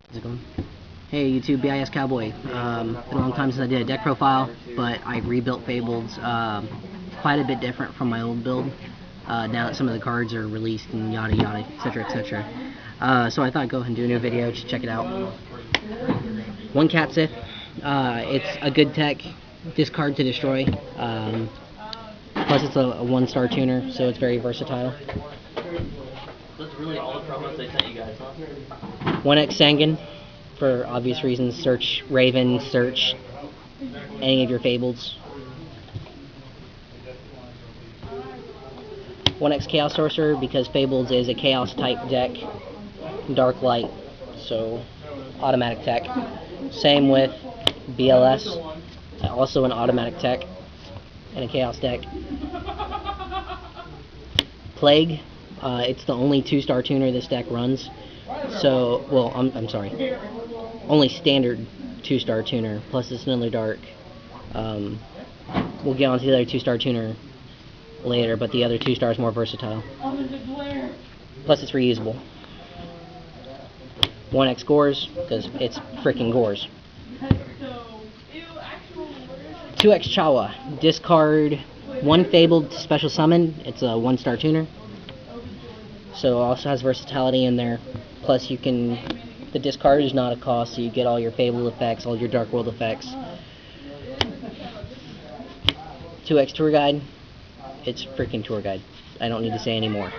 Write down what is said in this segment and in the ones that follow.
How's it going? Hey YouTube, BIS Cowboy. Been a long time since I did a deck profile, but I rebuilt Fabled quite a bit different from my old build. Now that some of the cards are released and yada yada, etc, etc. So I thought I'd go ahead and do a new video, just check it out. One Capsith. It's a good tech, discard to destroy. Plus it's a 1-star tuner, so it's very versatile. That's really all the promos they sent you guys, huh? 1x Sangan, for obvious reasons. Search Raven, search any of your Fableds. 1x Chaos Sorcerer, because Fableds is a Chaos type deck. Dark Light, so automatic tech. Same with BLS, also an automatic tech and a Chaos deck. Plague. It's the only 2-star tuner this deck runs. So, well, I'm sorry. Only standard 2-star tuner, plus it's another dark. We'll get on to the other 2-star tuner later, but the other 2-star is more versatile. Plus it's reusable. 1x Gores, because it's freaking Gores. 2x Chawa. Discard 1 Fabled to special summon. It's a 1-star tuner. So it also has versatility in there. Plus you can, the discard is not a cost, so you get all your Fabled effects, all your Dark World effects. 2x Tour Guide. It's freaking Tour Guide. I don't need to say any more.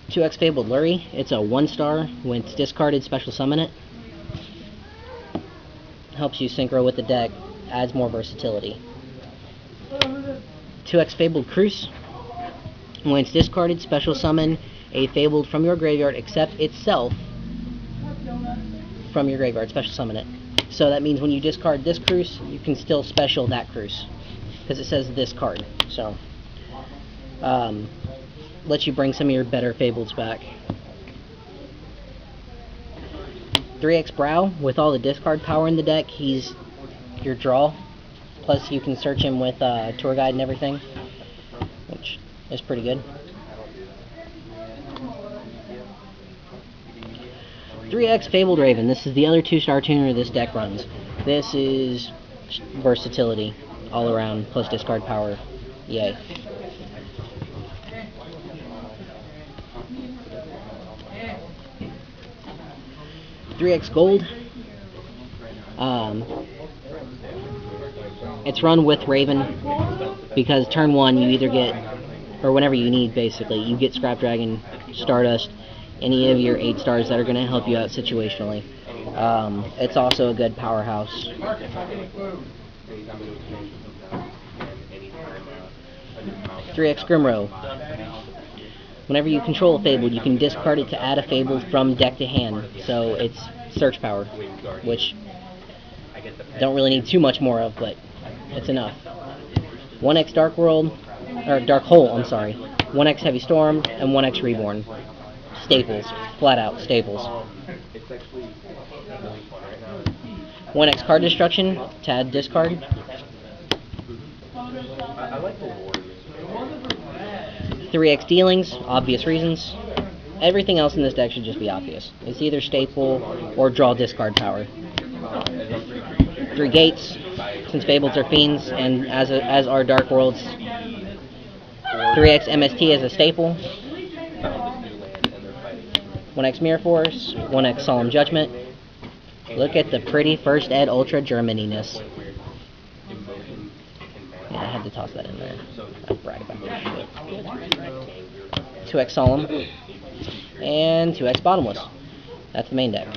2x Fabled Lurie. It's a 1-star. When it's discarded, special summon it. Helps you synchro with the deck, adds more versatility. 2x Fabled Cruise. When it's discarded, special summon a Fabled from your graveyard, except itself from your graveyard, special summon it. So that means when you discard this Cruise, you can still special that Cruise, because it says this card. So, lets you bring some of your better Fableds back. 3x Brow, with all the discard power in the deck, he's your draw. Plus you can search him with Tour Guide and everything, which is pretty good. 3x Fabled Raven. This is the other 2-star tuner this deck runs. This is versatility all around, plus discard power. Yay. .3x Gold. It's run with Raven, because turn 1 you either get, or whenever you need basically, you get Scrap Dragon, Stardust, any of your 8-stars that are going to help you out situationally. It's also a good powerhouse. 3x Grimrow. Whenever you control a Fabled, you can discard it to add a Fabled from deck to hand, so it's search power, which don't really need too much more of, but it's enough. 1x Dark World, or Dark Hole, I'm sorry. 1x Heavy Storm, and 1x Reborn. Staples. Flat out staples. 1x Card Destruction, to add discard. 3x Dealings, obvious reasons. Everything else in this deck should just be obvious. It's either staple or draw discard power. 3 Gates, since Fableds are fiends, and as are Dark Worlds. 3x MST as a staple. 1x Mirror Force, 1x Solemn Judgment. Look at the pretty First Ed Ultra Germany-ness. Yeah, I had to toss that in there. I brag about that shit. 2x Solemn. And 2x Bottomless. That's the main deck.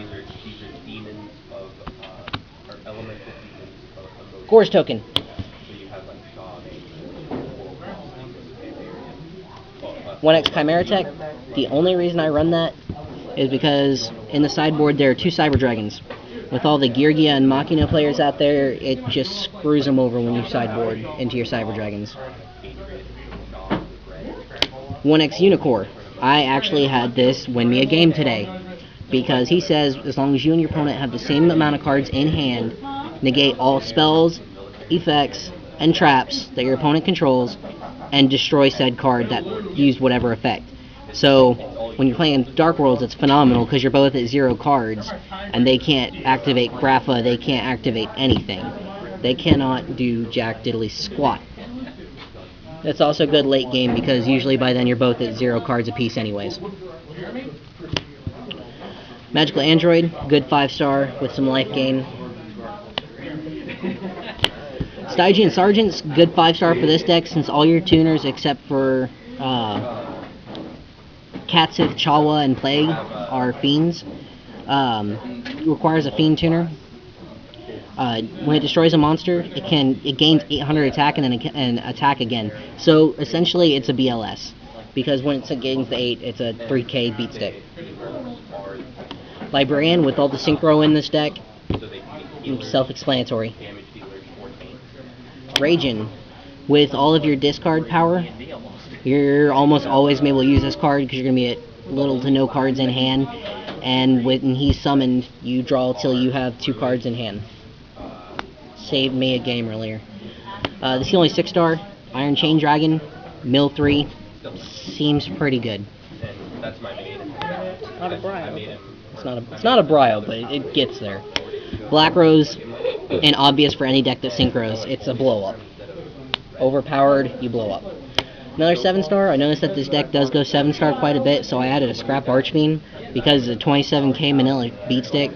Gores Token. One X Chimera Tech. The only reason I run that is because in the sideboard there are 2 Cyber Dragons. With all the Geargia and Machina players out there, it just screws them over when you sideboard into your Cyber Dragons. 1x Unicorn. I actually had this win me a game today, because he says as long as you and your opponent have the same amount of cards in hand, negate all spells, effects, and traps that your opponent controls, and destroy said card that used whatever effect. So when you're playing Dark Worlds, it's phenomenal because you're both at 0 cards, and they can't activate Grapha, they can't activate anything. They cannot do jack diddly squat. It's also good late game because usually by then you're both at 0 cards apiece anyways. Magical Android, good 5-star with some life gain. Stygian Sergeants, good 5-star for this deck since all your tuners except for Catsif, Chawa, and Plague are fiends. Requires a fiend tuner. When it destroys a monster, it gains 800 attack and then and attack again. So essentially, it's a BLS because when it gains the 8, it's a 3K beat stick. Librarian with all the synchro in this deck, self-explanatory. Ragin with all of your discard power, you're almost always able to use this card because you're going to be at little to no cards in hand, and when he's summoned, you draw till you have 2 cards in hand. Saved me a game earlier. This is only 6-star. Iron Chain Dragon, mill 3, seems pretty good. That's my main. Not a Brio. It's not a Brio, but it gets there. Black Rose, and obvious for any deck that synchros, it's a blow up. Overpowered, you blow up. Another 7-star. I noticed that this deck does go 7-star quite a bit, so I added a Scrap Archfiend because it's a 27k Manila beat stick.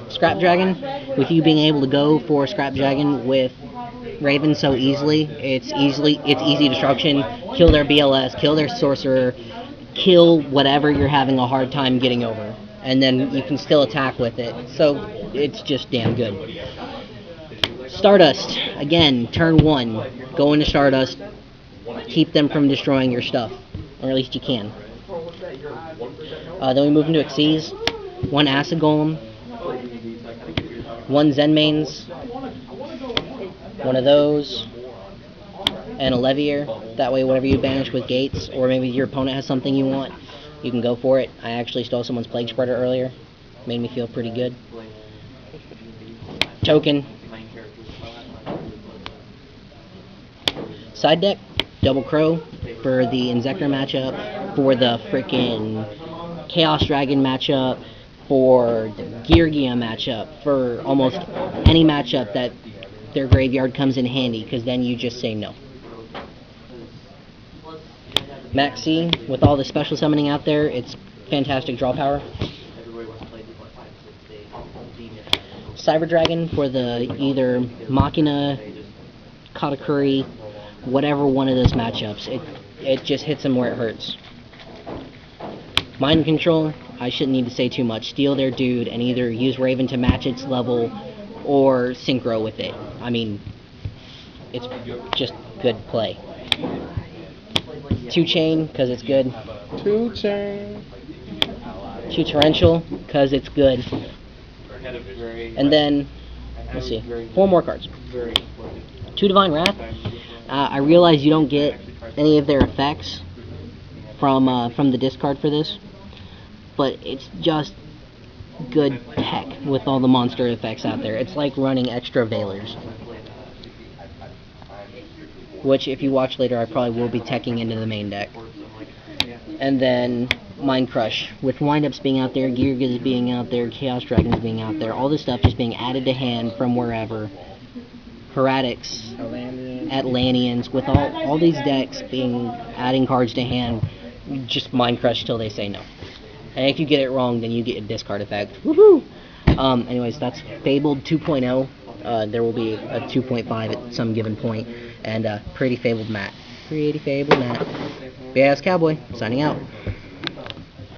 Scrap Dragon, with you being able to go for Scrap Dragon with Raven so easily, it's easy destruction, kill their BLS, kill their Sorcerer, kill whatever you're having a hard time getting over, and then you can still attack with it, so it's just damn good. Stardust, again, turn 1, go into Stardust, keep them from destroying your stuff, or at least you can. Then we move into Xyz, 1 Acid Golem, 1 Zen Mains, 1 of those, and a Levier. That way whatever you banish with Gates, or maybe your opponent has something you want, you can go for it. I actually stole someone's Plague Spreader earlier. Made me feel pretty good. Token. Side deck, Double Crow for the Inzektor matchup, for the frickin' Chaos Dragon matchup, for the Girgia matchup, for almost any matchup that their graveyard comes in handy, because then you just say no. Maxi, with all the special summoning out there, it's fantastic draw power. Cyber Dragon for the either Machina, Katakuri, whatever one of those matchups. It just hits them where it hurts. Mind Control, I shouldn't need to say too much. Steal their dude and either use Raven to match its level or synchro with it. I mean, it's just good play. 2 Chain, because it's good. 2 Chain. 2 Torrential, because it's good. And then, let's see, 4 more cards. 2 Divine Wrath. I realize you don't get any of their effects from the discard for this, but it's just good tech with all the monster effects out there. It's like running extra Veilers, which if you watch later I probably will be teching into the main deck. And then Mind Crush, with windups being out there, Girgas being out there, Chaos Dragons being out there, all this stuff just being added to hand from wherever. Heretics, Atlanteans, with all these decks being adding cards to hand, just Mind Crush till they say no. And if you get it wrong, then you get a discard effect. Woohoo! Anyways, that's Fabled 2.0. There will be a 2.5 at some given point, and Pretty Fabled Matt. BIS Cowboy, signing out.